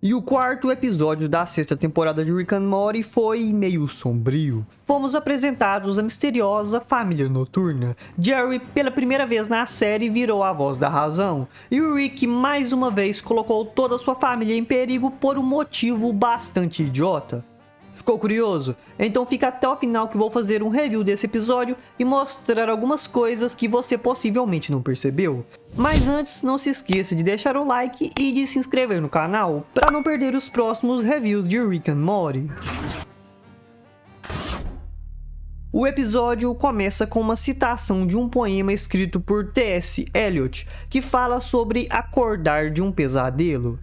E o quarto episódio da sexta temporada de Rick and Morty foi meio sombrio. Fomos apresentados à misteriosa família noturna. Jerry, pela primeira vez na série, virou a voz da razão. E o Rick, mais uma vez, colocou toda a sua família em perigo por um motivo bastante idiota. Ficou curioso? Então fica até o final que vou fazer um review desse episódio e mostrar algumas coisas que você possivelmente não percebeu. Mas antes, não se esqueça de deixar o like e de se inscrever no canal para não perder os próximos reviews de Rick and Morty. O episódio começa com uma citação de um poema escrito por T.S. Eliot, que fala sobre acordar de um pesadelo.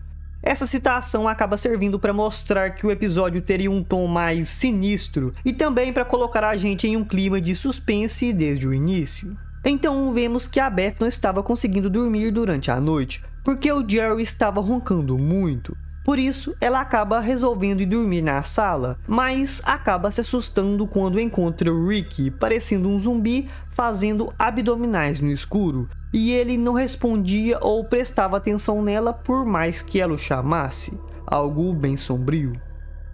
Essa citação acaba servindo para mostrar que o episódio teria um tom mais sinistro e também para colocar a gente em um clima de suspense desde o início. Então vemos que a Beth não estava conseguindo dormir durante a noite, porque o Jerry estava roncando muito. Por isso, ela acaba resolvendo ir dormir na sala, mas acaba se assustando quando encontra o Rick parecendo um zumbi fazendo abdominais no escuro, e ele não respondia ou prestava atenção nela por mais que ela o chamasse, algo bem sombrio.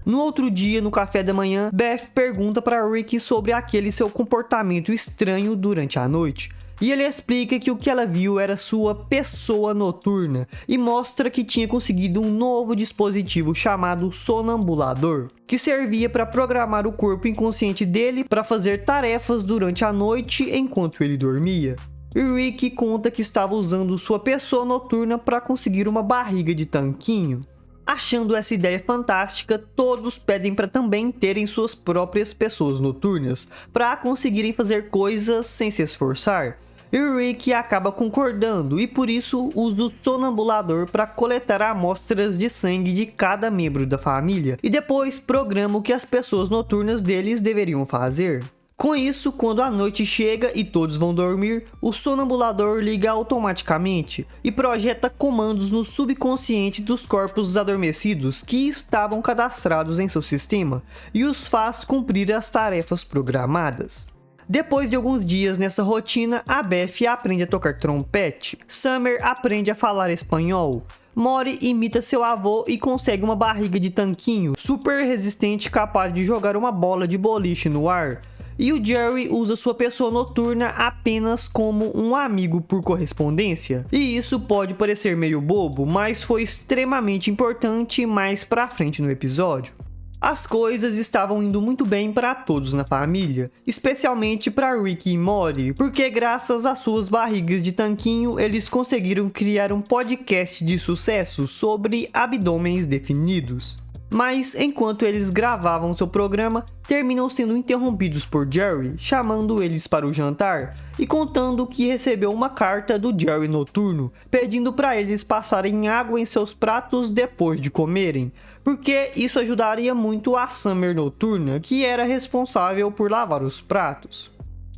No outro dia, no café da manhã, Beth pergunta para Rick sobre aquele seu comportamento estranho durante a noite. E ele explica que o que ela viu era sua pessoa noturna e mostra que tinha conseguido um novo dispositivo chamado sonambulador, que servia para programar o corpo inconsciente dele para fazer tarefas durante a noite enquanto ele dormia. E Rick conta que estava usando sua pessoa noturna para conseguir uma barriga de tanquinho. Achando essa ideia fantástica, todos pedem para também terem suas próprias pessoas noturnas, para conseguirem fazer coisas sem se esforçar. E Rick acaba concordando e por isso usa o sonambulador para coletar amostras de sangue de cada membro da família e depois programa o que as pessoas noturnas deles deveriam fazer. Com isso, quando a noite chega e todos vão dormir, o sonambulador liga automaticamente e projeta comandos no subconsciente dos corpos adormecidos que estavam cadastrados em seu sistema e os faz cumprir as tarefas programadas. Depois de alguns dias nessa rotina, a Beth aprende a tocar trompete, Summer aprende a falar espanhol, Morty imita seu avô e consegue uma barriga de tanquinho super resistente capaz de jogar uma bola de boliche no ar. E o Jerry usa sua pessoa noturna apenas como um amigo por correspondência. E isso pode parecer meio bobo, mas foi extremamente importante mais pra frente no episódio. As coisas estavam indo muito bem para todos na família, especialmente para Rick e Morty, porque graças às suas barrigas de tanquinho, eles conseguiram criar um podcast de sucesso sobre abdômenes definidos. Mas enquanto eles gravavam seu programa, terminam sendo interrompidos por Jerry, chamando eles para o jantar e contando que recebeu uma carta do Jerry noturno, pedindo para eles passarem água em seus pratos depois de comerem, porque isso ajudaria muito a Summer noturna, que era responsável por lavar os pratos.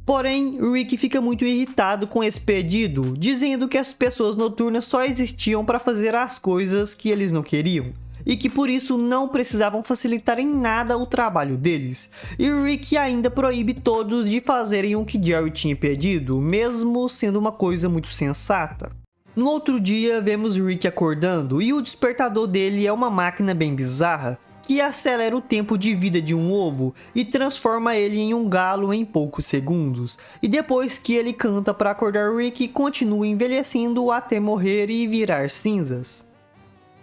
Porém, Rick fica muito irritado com esse pedido, dizendo que as pessoas noturnas só existiam para fazer as coisas que eles não queriam, e que por isso não precisavam facilitar em nada o trabalho deles. E Rick ainda proíbe todos de fazerem o que Jerry tinha pedido, mesmo sendo uma coisa muito sensata. No outro dia, vemos Rick acordando e o despertador dele é uma máquina bem bizarra, que acelera o tempo de vida de um ovo e transforma ele em um galo em poucos segundos. E depois que ele canta para acordar Rick, continua envelhecendo até morrer e virar cinzas.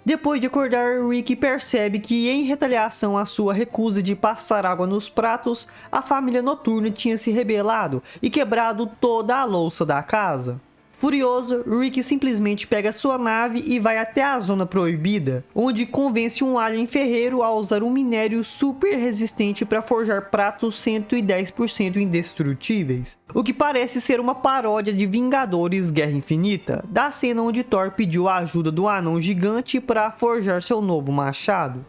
Depois de acordar, Rick percebe que, em retaliação à sua recusa de passar água nos pratos, a família noturna tinha se rebelado e quebrado toda a louça da casa. Furioso, Rick simplesmente pega sua nave e vai até a Zona Proibida, onde convence um alien ferreiro a usar um minério super resistente para forjar pratos 110% indestrutíveis, o que parece ser uma paródia de Vingadores Guerra Infinita, da cena onde Thor pediu a ajuda do anão gigante para forjar seu novo machado.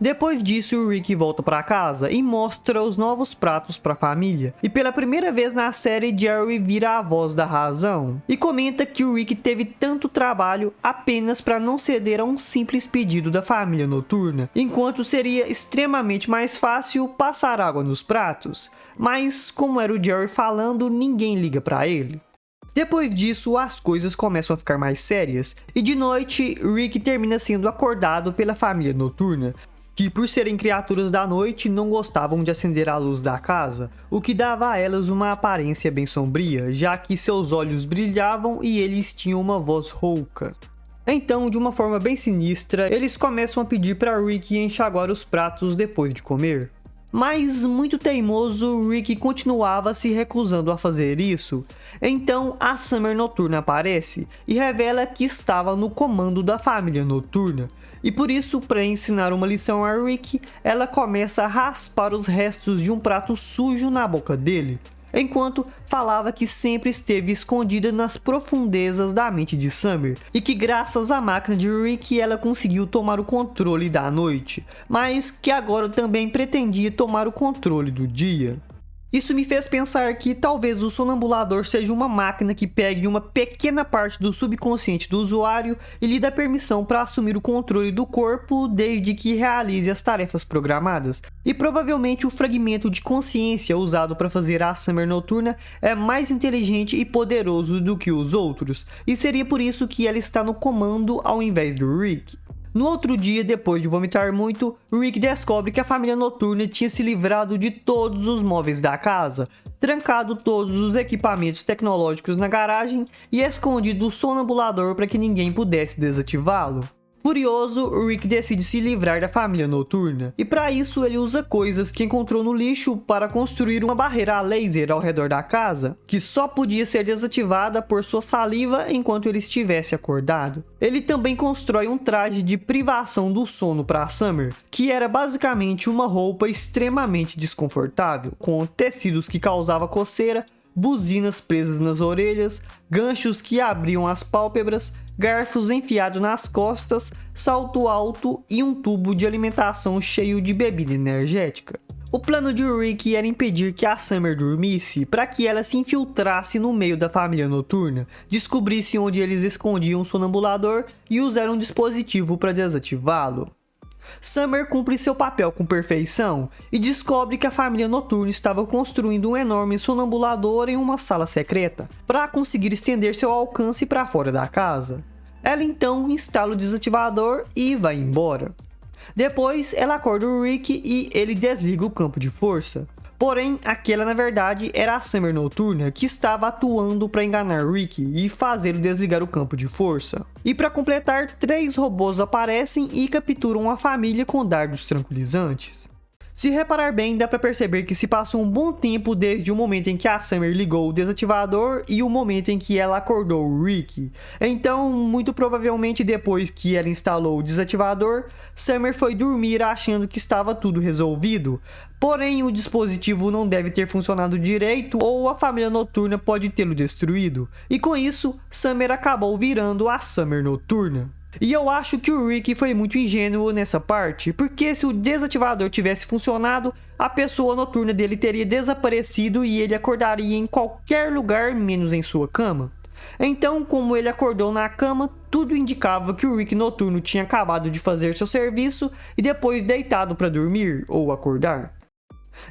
Depois disso, Rick volta para casa e mostra os novos pratos para a família. E pela primeira vez na série, Jerry vira a voz da razão e comenta que o Rick teve tanto trabalho apenas para não ceder a um simples pedido da família noturna, enquanto seria extremamente mais fácil passar água nos pratos. Mas como era o Jerry falando, ninguém liga para ele. Depois disso, as coisas começam a ficar mais sérias, e de noite, Rick termina sendo acordado pela família noturna, que por serem criaturas da noite não gostavam de acender a luz da casa, o que dava a elas uma aparência bem sombria, já que seus olhos brilhavam e eles tinham uma voz rouca. Então, de uma forma bem sinistra, eles começam a pedir para Rick enxaguar os pratos depois de comer. Mas, muito teimoso, Rick continuava se recusando a fazer isso. Então, a Summer Noturna aparece e revela que estava no comando da família noturna. E por isso, para ensinar uma lição a Rick, ela começa a raspar os restos de um prato sujo na boca dele, enquanto falava que sempre esteve escondida nas profundezas da mente de Summer, e que graças à máquina de Rick ela conseguiu tomar o controle da noite, mas que agora também pretendia tomar o controle do dia. Isso me fez pensar que talvez o sonambulador seja uma máquina que pegue uma pequena parte do subconsciente do usuário e lhe dá permissão para assumir o controle do corpo desde que realize as tarefas programadas. E provavelmente o fragmento de consciência usado para fazer a Summer Noturna é mais inteligente e poderoso do que os outros, e seria por isso que ela está no comando ao invés do Rick. No outro dia, depois de vomitar muito, Rick descobre que a família noturna tinha se livrado de todos os móveis da casa, trancado todos os equipamentos tecnológicos na garagem e escondido o sonambulador para que ninguém pudesse desativá-lo. Furioso, Rick decide se livrar da família noturna, e para isso ele usa coisas que encontrou no lixo para construir uma barreira a laser ao redor da casa, que só podia ser desativada por sua saliva enquanto ele estivesse acordado. Ele também constrói um traje de privação do sono para Summer, que era basicamente uma roupa extremamente desconfortável, com tecidos que causavam coceira, buzinas presas nas orelhas, ganchos que abriam as pálpebras, garfos enfiados nas costas, salto alto e um tubo de alimentação cheio de bebida energética. O plano de Rick era impedir que a Summer dormisse para que ela se infiltrasse no meio da família noturna, descobrisse onde eles escondiam o sonambulador e usar um dispositivo para desativá-lo. Summer cumpre seu papel com perfeição e descobre que a família noturna estava construindo um enorme sonambulador em uma sala secreta para conseguir estender seu alcance para fora da casa. Ela então instala o desativador e vai embora. Depois ela acorda o Rick e ele desliga o campo de força. Porém, aquela na verdade era a Summer Noturna que estava atuando para enganar Rick e fazê-lo desligar o campo de força. E para completar, 3 robôs aparecem e capturam a família com dardos tranquilizantes. Se reparar bem, dá para perceber que se passou um bom tempo desde o momento em que a Summer ligou o desativador e o momento em que ela acordou o Rick. Então, muito provavelmente depois que ela instalou o desativador, Summer foi dormir achando que estava tudo resolvido. Porém, o dispositivo não deve ter funcionado direito ou a família noturna pode tê-lo destruído. E com isso, Summer acabou virando a Summer Noturna. E eu acho que o Rick foi muito ingênuo nessa parte, porque se o desativador tivesse funcionado, a pessoa noturna dele teria desaparecido e ele acordaria em qualquer lugar menos em sua cama. Então, como ele acordou na cama, tudo indicava que o Rick noturno tinha acabado de fazer seu serviço e depois deitado para dormir ou acordar.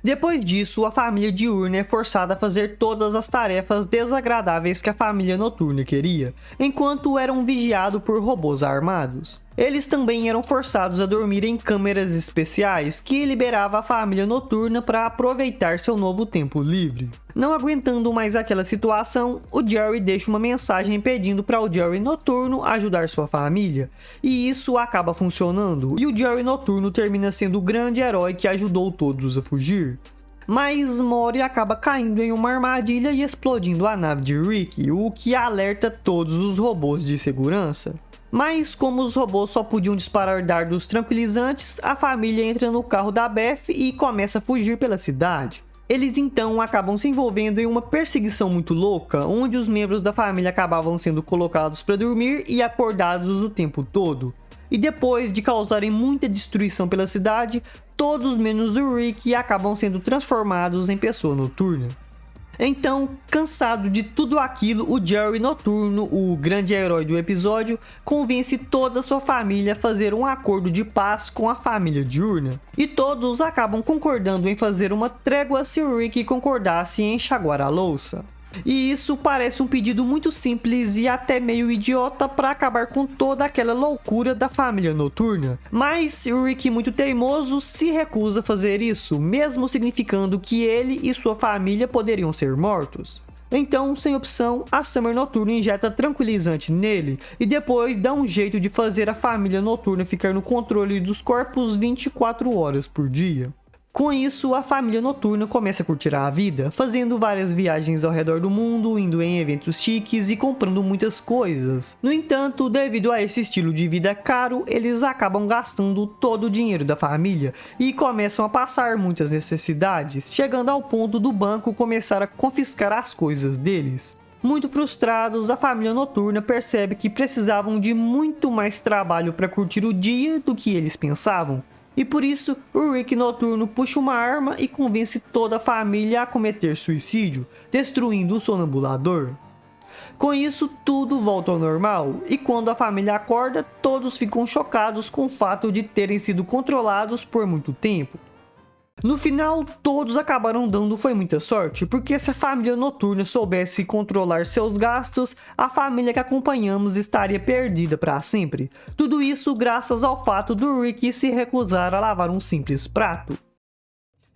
Depois disso, a família diurna é forçada a fazer todas as tarefas desagradáveis que a família noturna queria, enquanto eram vigiados por robôs armados. Eles também eram forçados a dormir em câmeras especiais que liberava a família noturna para aproveitar seu novo tempo livre. Não aguentando mais aquela situação, o Jerry deixa uma mensagem pedindo para o Jerry noturno ajudar sua família, e isso acaba funcionando, e o Jerry noturno termina sendo o grande herói que ajudou todos a fugir. Mas Mori acaba caindo em uma armadilha e explodindo a nave de Rick, o que alerta todos os robôs de segurança. Mas como os robôs só podiam disparar dardos tranquilizantes, a família entra no carro da Beth e começa a fugir pela cidade. Eles então acabam se envolvendo em uma perseguição muito louca, onde os membros da família acabavam sendo colocados para dormir e acordados o tempo todo. E depois de causarem muita destruição pela cidade, todos menos o Rick acabam sendo transformados em pessoa noturna. Então, cansado de tudo aquilo, o Jerry noturno, o grande herói do episódio, convence toda a sua família a fazer um acordo de paz com a família diurna. E todos acabam concordando em fazer uma trégua se o Rick concordasse em enxaguar a louça. E isso parece um pedido muito simples e até meio idiota para acabar com toda aquela loucura da família noturna. Mas o Rick, muito teimoso, se recusa a fazer isso, mesmo significando que ele e sua família poderiam ser mortos. Então, sem opção, a Summer Noturna injeta tranquilizante nele e depois dá um jeito de fazer a família noturna ficar no controle dos corpos 24 horas por dia. Com isso, a família noturna começa a curtir a vida, fazendo várias viagens ao redor do mundo, indo em eventos chiques e comprando muitas coisas. No entanto, devido a esse estilo de vida caro, eles acabam gastando todo o dinheiro da família e começam a passar muitas necessidades, chegando ao ponto do banco começar a confiscar as coisas deles. Muito frustrados, a família noturna percebe que precisavam de muito mais trabalho para curtir o dia do que eles pensavam. E por isso, o Rick noturno puxa uma arma e convence toda a família a cometer suicídio, destruindo o sonambulador. Com isso, tudo volta ao normal, e quando a família acorda, todos ficam chocados com o fato de terem sido controlados por muito tempo. No final, todos acabaram dando foi muita sorte, porque se a família noturna soubesse controlar seus gastos, a família que acompanhamos estaria perdida para sempre. Tudo isso graças ao fato do Rick se recusar a lavar um simples prato.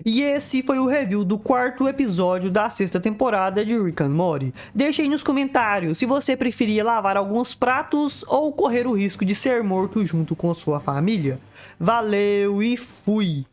E esse foi o review do 4º episódio da 6ª temporada de Rick and Morty. Deixe aí nos comentários se você preferia lavar alguns pratos ou correr o risco de ser morto junto com sua família. Valeu e fui!